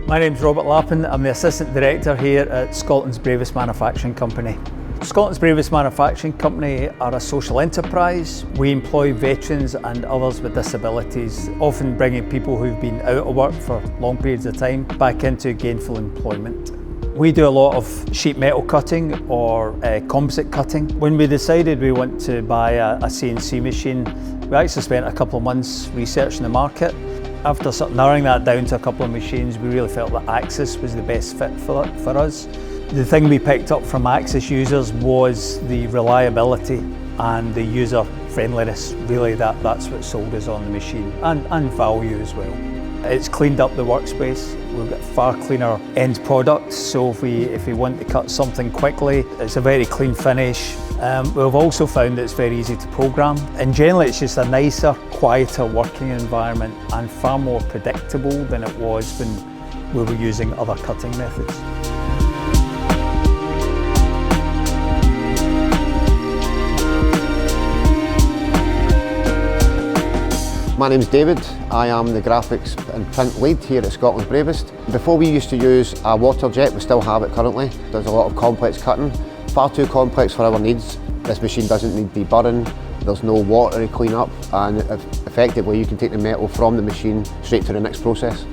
My name's Robert Lappin. I'm the Assistant Director here at Scotland's Bravest Manufacturing Company. Scotland's Bravest Manufacturing Company are a social enterprise. We employ veterans and others with disabilities, often bringing people who've been out of work for long periods of time back into gainful employment. We do a lot of sheet metal cutting or composite cutting. When we decided we want to buy a CNC machine, we actually spent a couple of months researching the market. After sort of narrowing that down to a couple of machines, we really felt that AXYZ was the best fit for us. The thing we picked up from AXYZ users was the reliability and the user friendliness. Really, that's what sold us on the machine, and value as well. It's cleaned up the workspace. We've got far cleaner end products, so if we want to cut something quickly, it's a very clean finish. We've also found that it's very easy to program, and generally it's just a nicer, quieter working environment and far more predictable than it was when we were using other cutting methods. My name's David. I am the graphics and print lead here at Scotland's Bravest. Before we used to use a water jet, we still have it currently. There's a lot of complex cutting, far too complex for our needs. This machine doesn't need deburring, there's no watery clean-up, and effectively you can take the metal from the machine straight to the next process.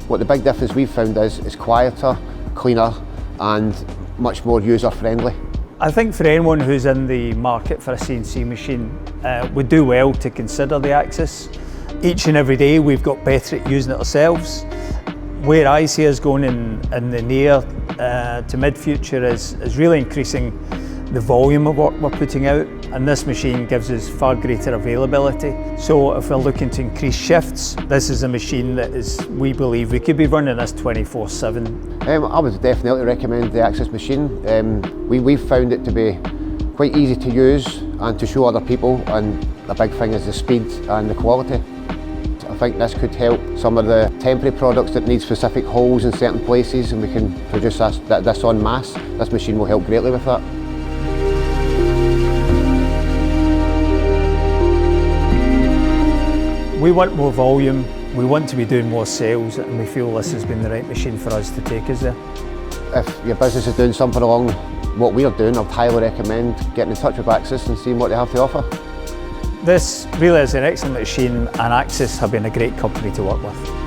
What the big difference we've found is it's quieter, cleaner and much more user-friendly. I think for anyone who's in the market for a CNC machine would do well to consider the AXYZ. Each and every day we've got better at using it ourselves. Where I see us going in the near to mid-future is really increasing the volume of work we're putting out, and this machine gives us far greater availability. So if we're looking to increase shifts, this is a machine that we believe we could be running this 24/7. I would definitely recommend the AXYZ machine. We've found it to be quite easy to use and to show other people, and the big thing is the speed and the quality. I think this could help some of the temporary products that need specific holes in certain places, and we can produce this en masse. This machine will help greatly with that. We want more volume, we want to be doing more sales, and we feel this has been the right machine for us to take us there. If your business is doing something along what we're doing, I'd highly recommend getting in touch with AXYZ and seeing what they have to offer. This really is an excellent machine, and AXYZ have been a great company to work with.